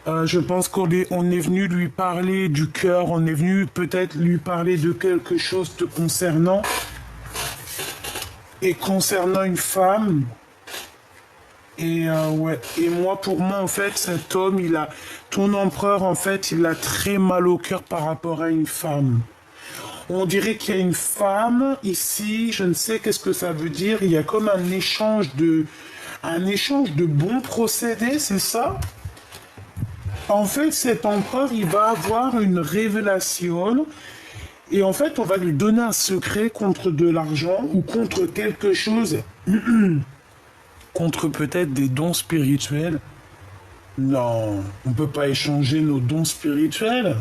Je pense qu'on est venu lui parler du cœur. On est venu peut-être lui parler de quelque chose te concernant. Et concernant une femme. Et ouais. Et moi, pour moi, en fait, cet homme, ton empereur, en fait, il a très mal au cœur par rapport à une femme. On dirait qu'il y a une femme ici, je ne sais qu'est-ce que ça veut dire. Il y a comme un échange de bons procédés, c'est ça? En fait, cet empereur, il va avoir une révélation et en fait, on va lui donner un secret contre de l'argent ou contre quelque chose, contre peut-être des dons spirituels. Non, on ne peut pas échanger nos dons spirituels.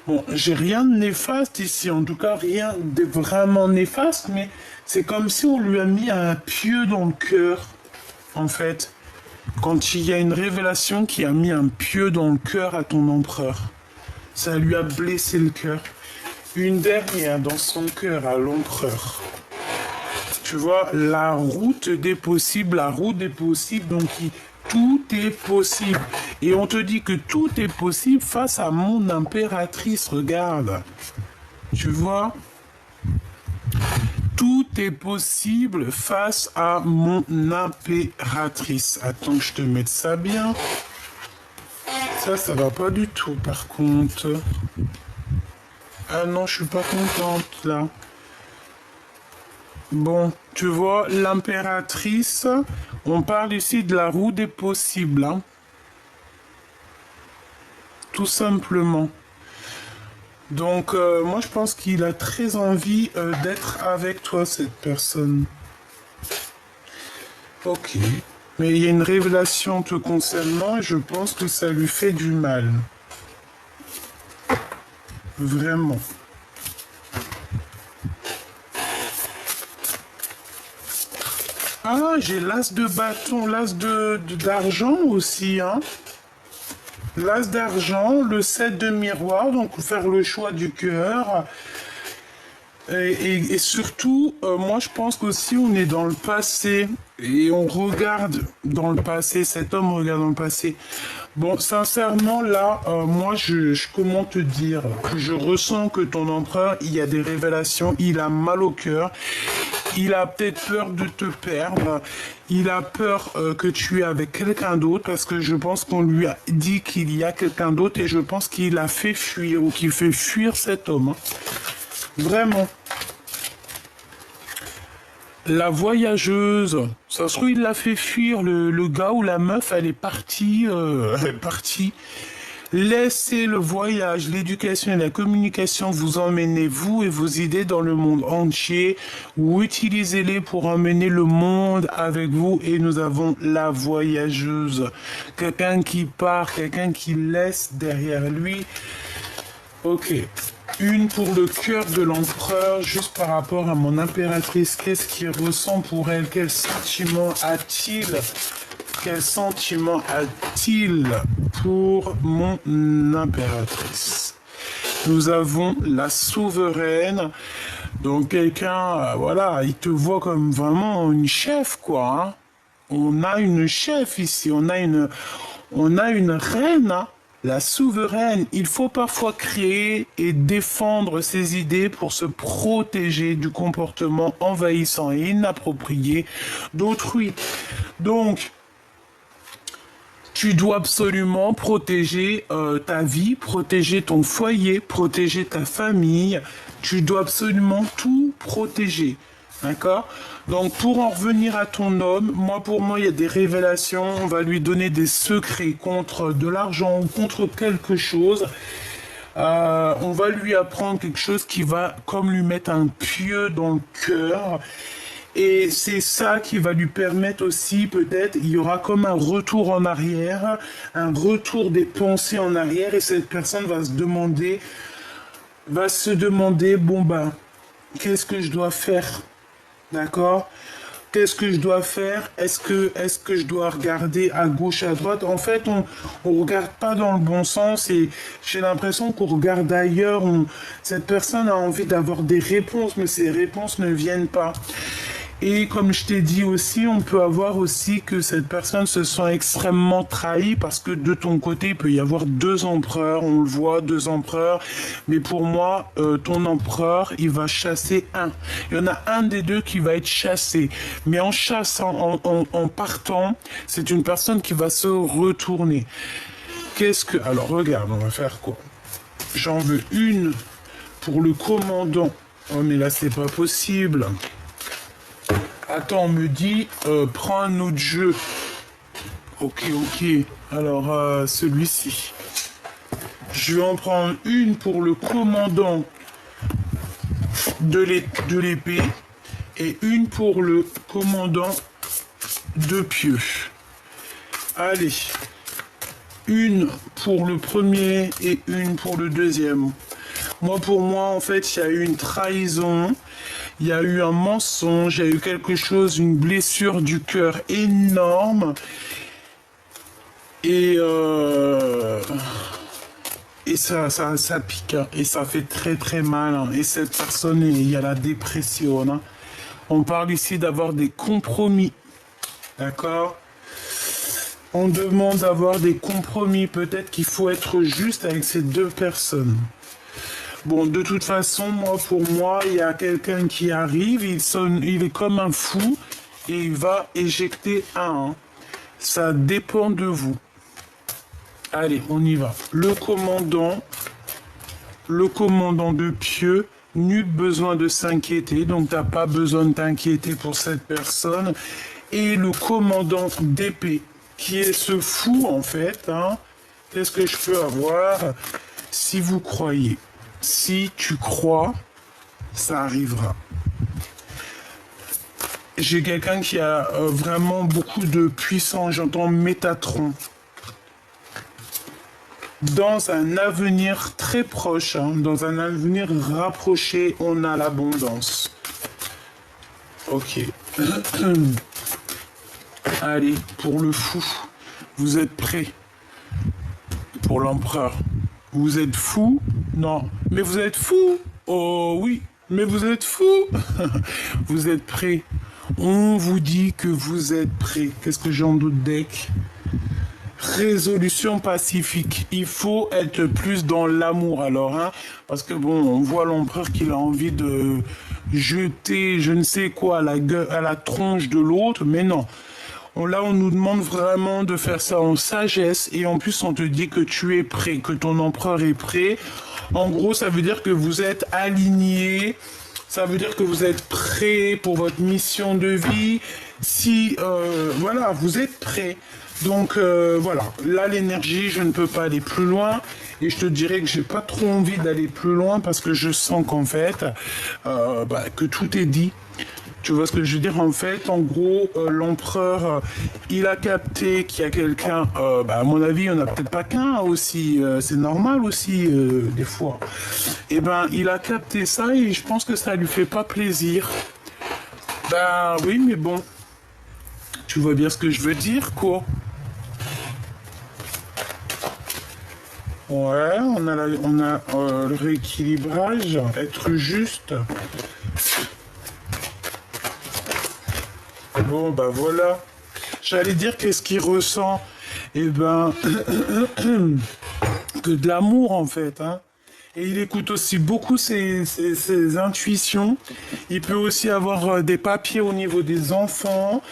Bon, j'ai rien de néfaste ici, en tout cas rien de vraiment néfaste, mais c'est comme si on lui a mis un pieu dans le cœur, en fait. Quand il y a une révélation qui a mis un pieu dans le cœur à ton empereur, ça lui a blessé le cœur. Une dernière dans son cœur à l'empereur. Tu vois, la route des possibles, donc tout est possible. Et on te dit que tout est possible face à mon impératrice, regarde. Tu vois? Tout est possible face à mon impératrice. Attends que je te mette ça bien. Ça va pas du tout par contre. Ah non, je suis pas contente là. Bon, tu vois, l'impératrice, on parle ici de la roue des possibles. Hein. Tout simplement. Donc, moi, je pense qu'il a très envie d'être avec toi, cette personne. Ok. Mais il y a une révélation te concernant et je pense que ça lui fait du mal. Vraiment. Ah, j'ai l'as de bâton, d'argent aussi, hein. L'as d'argent, le 7 de miroir, donc faire le choix du cœur. Et surtout, moi je pense qu'aussi on est dans le passé et on regarde dans le passé, cet homme regarde dans le passé. Bon, sincèrement, là, moi comment te dire, je ressens que ton empereur, il y a des révélations, il a mal au cœur. Il a peut-être peur de te perdre. Il a peur que tu es avec quelqu'un d'autre parce que je pense qu'on lui a dit qu'il y a quelqu'un d'autre et je pense qu'il a fait fuir ou qu'il fait fuir cet homme. Hein. Vraiment. La voyageuse, ça se trouve il l'a fait fuir. Le gars ou la meuf, elle est partie. Elle est partie. Laissez le voyage, l'éducation et la communication vous emmener, vous et vos idées, dans le monde entier, ou utilisez-les pour emmener le monde avec vous. Et nous avons la voyageuse, quelqu'un qui part, quelqu'un qui laisse derrière lui. Ok, une pour le cœur de l'empereur, juste par rapport à mon impératrice, qu'est-ce qu'il ressent pour elle, quel sentiment a-t-il? Quel sentiment a-t-il pour mon impératrice? Nous avons la souveraine. Donc quelqu'un, voilà, il te voit comme vraiment une chef, quoi. Hein. On a une chef ici, on a une reine. Hein. La souveraine, il faut parfois créer et défendre ses idées pour se protéger du comportement envahissant et inapproprié d'autrui. Donc, tu dois absolument protéger ta vie, protéger ton foyer, protéger ta famille. Tu dois absolument tout protéger. D'accord? Donc, pour en revenir à ton homme, pour moi, il y a des révélations. On va lui donner des secrets contre de l'argent ou contre quelque chose. On va lui apprendre quelque chose qui va comme lui mettre un pieu dans le cœur. Et c'est ça qui va lui permettre aussi, peut-être, il y aura comme un retour en arrière, un retour des pensées en arrière, et cette personne va se demander, bon ben, qu'est-ce que je dois faire? D'accord? Qu'est-ce que je dois faire? Est-ce que je dois regarder à gauche, à droite? En fait, on regarde pas dans le bon sens et j'ai l'impression qu'on regarde ailleurs. Cette personne a envie d'avoir des réponses, mais ces réponses ne viennent pas. Et comme je t'ai dit aussi, on peut avoir aussi que cette personne se sent extrêmement trahie parce que de ton côté, il peut y avoir deux empereurs, on le voit, deux empereurs. Mais pour moi, ton empereur, il va chasser un. Il y en a un des deux qui va être chassé. Mais en chassant, en partant, c'est une personne qui va se retourner. Alors regarde, on va faire quoi? J'en veux une pour le commandant. Oh mais là, c'est pas possible. Attends, on me dit, prends un autre jeu. Ok. Alors, celui-ci. Je vais en prendre une pour le commandant de l'épée et une pour le commandant de pieux. Allez. Une pour le premier et une pour le deuxième. Pour moi, en fait, il y a eu une trahison. Il y a eu un mensonge, il y a eu quelque chose, une blessure du cœur énorme. Et ça pique, hein, et ça fait très très mal. Hein. Et cette personne, il y a la dépression. Hein. On parle ici d'avoir des compromis. D'accord? On demande d'avoir des compromis. Peut-être qu'il faut être juste avec ces deux personnes. Bon, de toute façon, pour moi, il y a quelqu'un qui arrive, il est comme un fou et il va éjecter un. Ça dépend de vous. Allez, on y va. Le commandant de pieux, nul besoin de s'inquiéter, donc t'as pas besoin de t'inquiéter pour cette personne. Et le commandant d'épée, qui est ce fou en fait. Hein. Qu'est-ce que je peux avoir? Si vous croyez. Si tu crois, ça arrivera. J'ai quelqu'un qui a vraiment beaucoup de puissance, j'entends Métatron. Dans un avenir très proche, hein, dans un avenir rapproché, on a l'abondance. Ok. Allez, pour le fou, vous êtes prêts? Pour l'empereur. Vous êtes fou? Non. Mais vous êtes fou? Oh oui. Mais vous êtes fou? Vous êtes prêts? On vous dit que vous êtes prêts. Qu'est-ce que j'ai en doute deck? Résolution pacifique. Il faut être plus dans l'amour alors, hein? Parce que bon, on voit l'empereur qu'il a envie de jeter je ne sais quoi à la tronche de l'autre, mais non. Là, on nous demande vraiment de faire ça en sagesse et en plus, on te dit que tu es prêt, que ton empereur est prêt. En gros, ça veut dire que vous êtes aligné, ça veut dire que vous êtes prêt pour votre mission de vie. Si, voilà, vous êtes prêt. Donc, voilà, là, l'énergie, je ne peux pas aller plus loin. Et je te dirais que j'ai pas trop envie d'aller plus loin parce que je sens qu'en fait, que tout est dit. Tu vois ce que je veux dire? En fait, en gros, l'empereur, il a capté qu'il y a quelqu'un, à mon avis, il n'y en a peut-être pas qu'un aussi, c'est normal aussi, des fois. Et il a capté ça et je pense que ça lui fait pas plaisir. Oui, mais bon, tu vois bien ce que je veux dire, quoi. Ouais, on a le rééquilibrage, être juste. Bon, voilà. J'allais dire qu'est-ce qu'il ressent. Que de l'amour, en fait. Hein. Et il écoute aussi beaucoup ses intuitions. Il peut aussi avoir des papiers au niveau des enfants.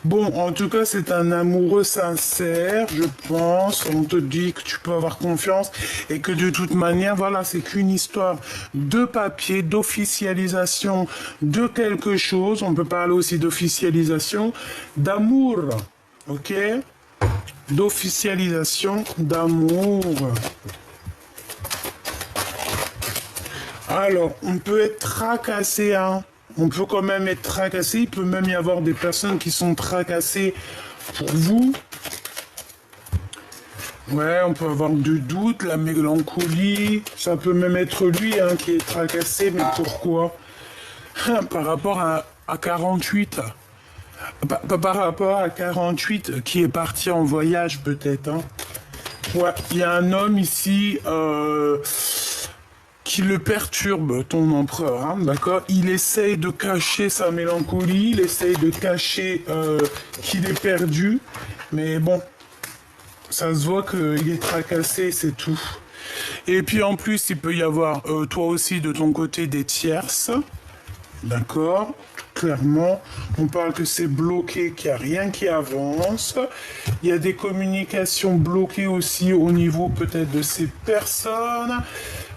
Bon, en tout cas, c'est un amoureux sincère, je pense. On te dit que tu peux avoir confiance et que de toute manière, voilà, c'est qu'une histoire de papier, d'officialisation de quelque chose. On peut parler aussi d'officialisation d'amour, ok? D'officialisation d'amour. Alors, on peut être tracassé, hein. On peut quand même être tracassé. Il peut même y avoir des personnes qui sont tracassées pour vous. Ouais, on peut avoir du doute, la mélancolie. Ça peut même être lui hein, qui est tracassé, mais pourquoi? Par rapport à 48. Par rapport à 48 qui est parti en voyage peut-être. Hein. Ouais, il y a un homme ici qui le perturbe, ton empereur, hein, d'accord? Il essaye de cacher sa mélancolie, il essaye de cacher qu'il est perdu, mais bon, ça se voit qu'il est tracassé, c'est tout. Et puis en plus, il peut y avoir toi aussi de ton côté des tierces, d'accord? Clairement, on parle que c'est bloqué, qu'il n'y a rien qui avance. Il y a des communications bloquées aussi au niveau peut-être de ces personnes.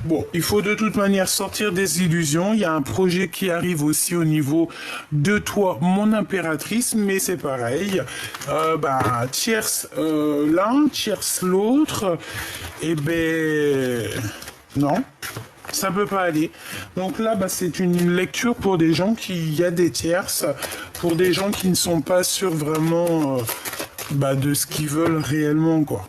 Bon, il faut de toute manière sortir des illusions. Il y a un projet qui arrive aussi au niveau de toi, mon impératrice, mais c'est pareil. Tierce l'un, tierce l'autre. Et ben, non. Ça peut pas aller. Donc là, c'est une lecture pour des gens il y a des tierces, pour des gens qui ne sont pas sûrs vraiment de ce qu'ils veulent réellement, quoi.